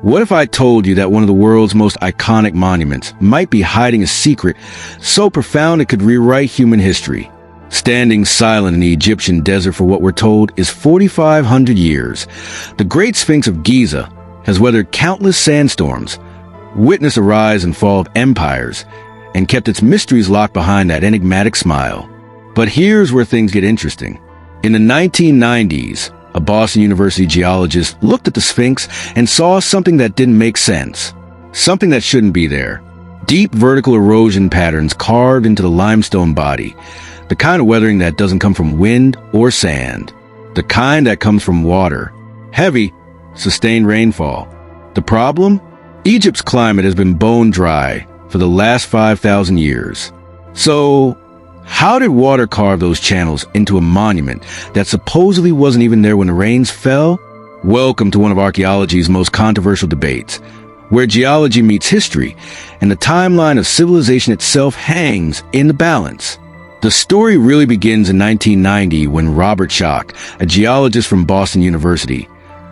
What if I told you that one of the world's most iconic monuments might be hiding a secret so profound it could rewrite human history? Standing silent in the Egyptian desert for what we're told is 4,500 years, the Great Sphinx of Giza has weathered countless sandstorms, witnessed the rise and fall of empires, and kept its mysteries locked behind that enigmatic smile. But here's where things get interesting. In the 1990s, a Boston University geologist looked at the Sphinx and saw something that didn't make sense. Something that shouldn't be there. Deep vertical erosion patterns carved into the limestone body. The kind of weathering that doesn't come from wind or sand. The kind that comes from water. Heavy, sustained rainfall. The problem? Egypt's climate has been bone dry for the last 5,000 years. So, how did water carve those channels into a monument that supposedly wasn't even there when the rains fell? Welcome to one of archaeology's most controversial debates, where geology meets history and the timeline of civilization itself hangs in the balance. The story really begins in 1990 when Robert Schoch, a geologist from Boston University,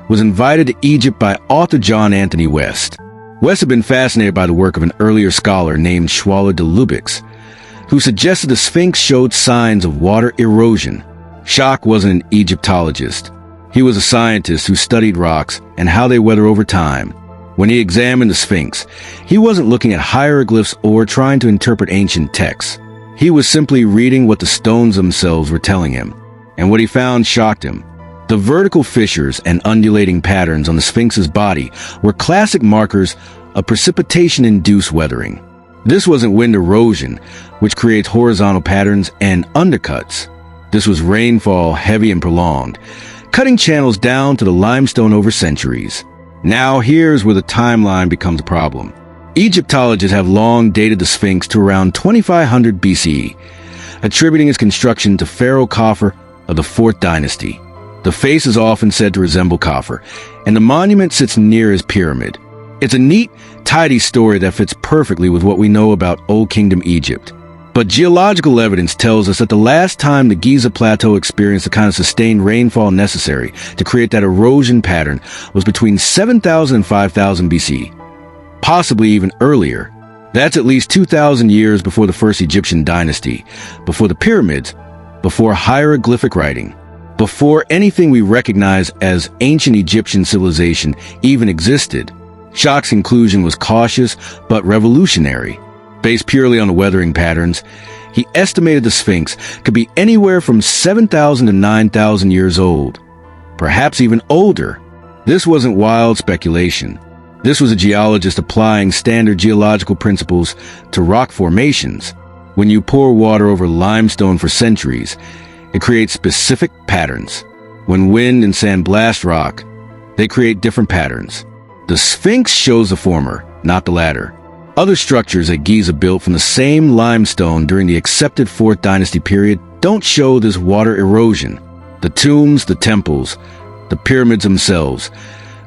was invited to Egypt by author John Anthony West. West had been fascinated by the work of an earlier scholar named Schwaller de Lubicz, who suggested the Sphinx showed signs of water erosion. Schoch wasn't an Egyptologist. He was a scientist who studied rocks and how they weather over time. When he examined the Sphinx, he wasn't looking at hieroglyphs or trying to interpret ancient texts. He was simply reading what the stones themselves were telling him, and what he found shocked him. The vertical fissures and undulating patterns on the Sphinx's body were classic markers of precipitation-induced weathering. This wasn't wind erosion, which creates horizontal patterns and undercuts. This was rainfall, heavy and prolonged, cutting channels down to the limestone over centuries. Now here's where the timeline becomes a problem. Egyptologists have long dated the Sphinx to around 2500 BCE, attributing its construction to Pharaoh Khafre of the 4th dynasty. The face is often said to resemble Khafre, and the monument sits near his pyramid. It's a neat, tidy story that fits perfectly with what we know about Old Kingdom Egypt. But geological evidence tells us that the last time the Giza Plateau experienced the kind of sustained rainfall necessary to create that erosion pattern was between 7,000 and 5,000 BC, possibly even earlier. That's at least 2,000 years before the first Egyptian dynasty, before the pyramids, before hieroglyphic writing, before anything we recognize as ancient Egyptian civilization even existed. Schoch's conclusion was cautious but revolutionary. Based purely on the weathering patterns, he estimated the Sphinx could be anywhere from 7,000 to 9,000 years old, perhaps even older. This wasn't wild speculation. This was a geologist applying standard geological principles to rock formations. When you pour water over limestone for centuries, it creates specific patterns. When wind and sand blast rock, they create different patterns. The Sphinx shows the former, not the latter. Other structures at Giza built from the same limestone during the accepted 4th dynasty period don't show this water erosion. The tombs, the temples, the pyramids themselves,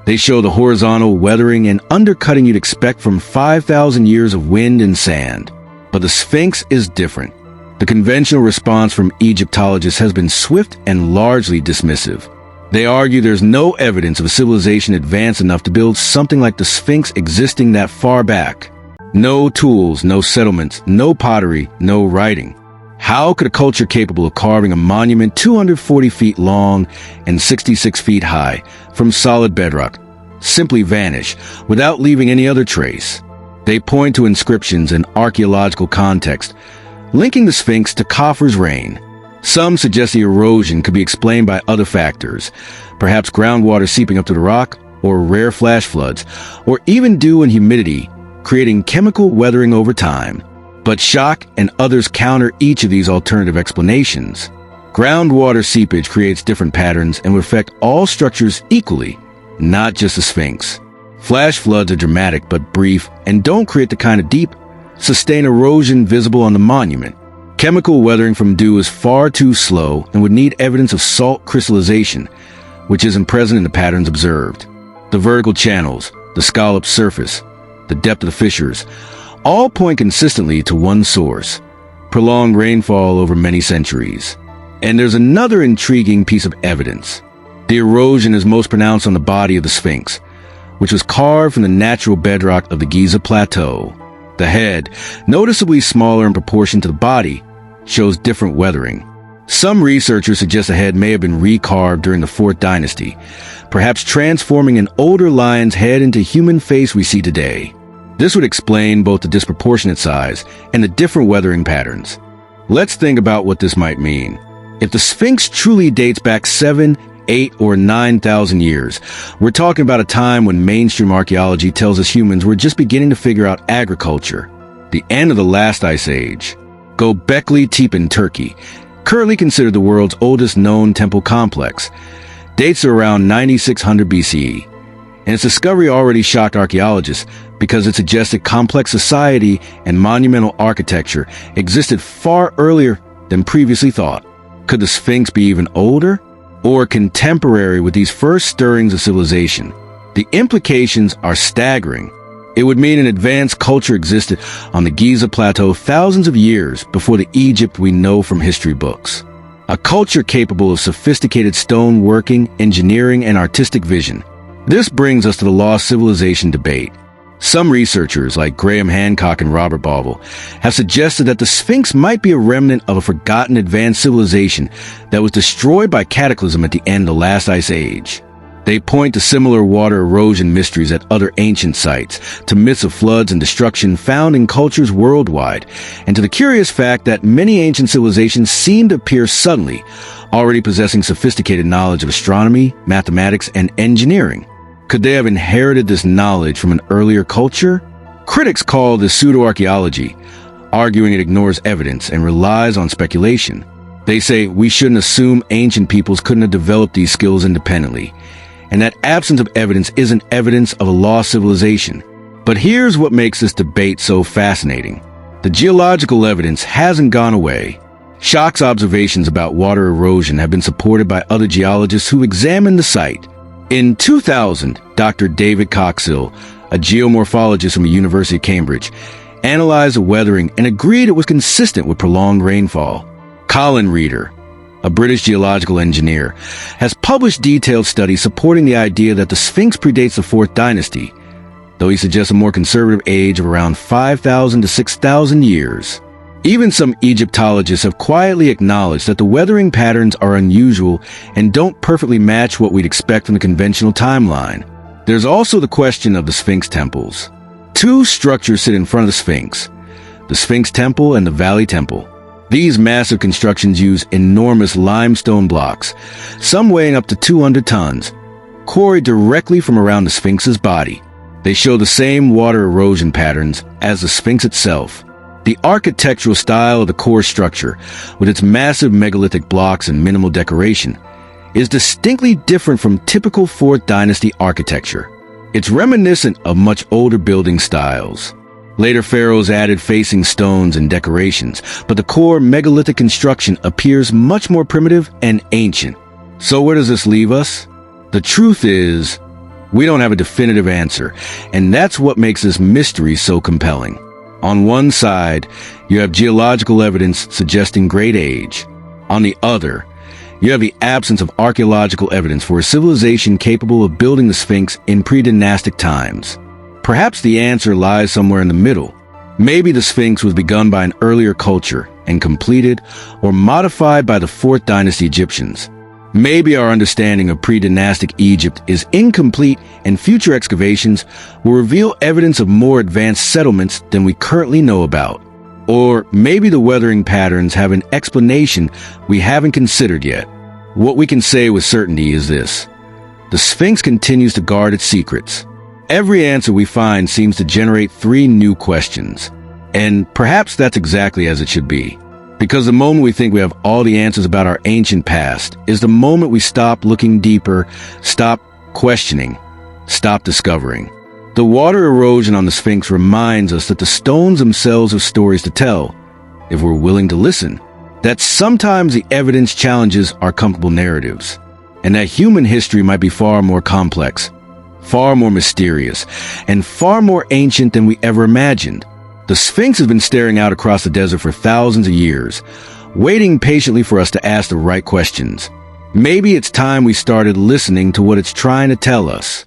they show the horizontal weathering and undercutting you'd expect from 5,000 years of wind and sand. But the Sphinx is different. The conventional response from Egyptologists has been swift and largely dismissive. They argue there's no evidence of a civilization advanced enough to build something like the Sphinx existing that far back. No tools, no settlements, no pottery, no writing. How could a culture capable of carving a monument 240 feet long and 66 feet high from solid bedrock simply vanish without leaving any other trace? They point to inscriptions and archaeological context, linking the Sphinx to Khafre's reign. Some suggest the erosion could be explained by other factors, perhaps groundwater seeping up to the rock, or rare flash floods, or even dew and humidity, creating chemical weathering over time. But Schoch and others counter each of these alternative explanations. Groundwater seepage creates different patterns and would affect all structures equally, not just the Sphinx. Flash floods are dramatic but brief and don't create the kind of deep, sustained erosion visible on the monument. Chemical weathering from dew is far too slow and would need evidence of salt crystallization, which isn't present in the patterns observed. The vertical channels, the scalloped surface, the depth of the fissures, all point consistently to one source: prolonged rainfall over many centuries. And there's another intriguing piece of evidence. The erosion is most pronounced on the body of the Sphinx, which was carved from the natural bedrock of the Giza Plateau. The head, noticeably smaller in proportion to the body, shows different weathering. Some researchers suggest the head may have been recarved during the 4th dynasty, perhaps transforming an older lion's head into human face we see today. This would explain both the disproportionate size and the different weathering patterns. Let's think about what this might mean. If the Sphinx truly dates back 7, 8, or 9,000 years, we're talking about a time when mainstream archaeology tells us humans were just beginning to figure out agriculture. The end of the last ice age. Göbekli Tepe in Turkey, currently considered the world's oldest known temple complex, dates to around 9600 BCE. And its discovery already shocked archaeologists because it suggested complex society and monumental architecture existed far earlier than previously thought. Could the Sphinx be even older or contemporary with these first stirrings of civilization? The implications are staggering. It would mean an advanced culture existed on the Giza Plateau thousands of years before the Egypt we know from history books. A culture capable of sophisticated stone working, engineering, and artistic vision. This brings us to the lost civilization debate. Some researchers, like Graham Hancock and Robert Baffle, have suggested that the Sphinx might be a remnant of a forgotten advanced civilization that was destroyed by cataclysm at the end of the last ice age. They point to similar water erosion mysteries at other ancient sites, to myths of floods and destruction found in cultures worldwide, and to the curious fact that many ancient civilizations seem to appear suddenly, already possessing sophisticated knowledge of astronomy, mathematics, and engineering. Could they have inherited this knowledge from an earlier culture? Critics call this pseudo-archaeology, arguing it ignores evidence and relies on speculation. They say we shouldn't assume ancient peoples couldn't have developed these skills independently, and that absence of evidence isn't evidence of a lost civilization. But here's what makes this debate so fascinating. The geological evidence hasn't gone away. Schoch's observations about water erosion have been supported by other geologists who examined the site. In 2000, Dr. David Coxill, a geomorphologist from the University of Cambridge, analyzed the weathering and agreed it was consistent with prolonged rainfall. Colin Reeder, a British geological engineer, has published detailed studies supporting the idea that the Sphinx predates the 4th dynasty, though he suggests a more conservative age of around 5,000 to 6,000 years. Even some Egyptologists have quietly acknowledged that the weathering patterns are unusual and don't perfectly match what we'd expect from the conventional timeline. There's also the question of the Sphinx temples. Two structures sit in front of the Sphinx Temple and the Valley Temple. These massive constructions use enormous limestone blocks, some weighing up to 200 tons, quarried directly from around the Sphinx's body. They show the same water erosion patterns as the Sphinx itself. The architectural style of the core structure, with its massive megalithic blocks and minimal decoration, is distinctly different from typical 4th dynasty architecture. It's reminiscent of much older building styles. Later pharaohs added facing stones and decorations, but the core megalithic construction appears much more primitive and ancient. So where does this leave us? The truth is, we don't have a definitive answer, and that's what makes this mystery so compelling. On one side, you have geological evidence suggesting great age. On the other, you have the absence of archaeological evidence for a civilization capable of building the Sphinx in pre-dynastic times. Perhaps the answer lies somewhere in the middle. Maybe the Sphinx was begun by an earlier culture and completed or modified by the 4th dynasty Egyptians. Maybe our understanding of pre-dynastic Egypt is incomplete and future excavations will reveal evidence of more advanced settlements than we currently know about. Or maybe the weathering patterns have an explanation we haven't considered yet. What we can say with certainty is this: the Sphinx continues to guard its secrets. Every answer we find seems to generate 3 new questions. And perhaps that's exactly as it should be. Because the moment we think we have all the answers about our ancient past is the moment we stop looking deeper, stop questioning, stop discovering. The water erosion on the Sphinx reminds us that the stones themselves have stories to tell, if we're willing to listen. That sometimes the evidence challenges our comfortable narratives, and that human history might be far more complex, far more mysterious, and far more ancient than we ever imagined. The Sphinx has been staring out across the desert for thousands of years, waiting patiently for us to ask the right questions. Maybe it's time we started listening to what it's trying to tell us.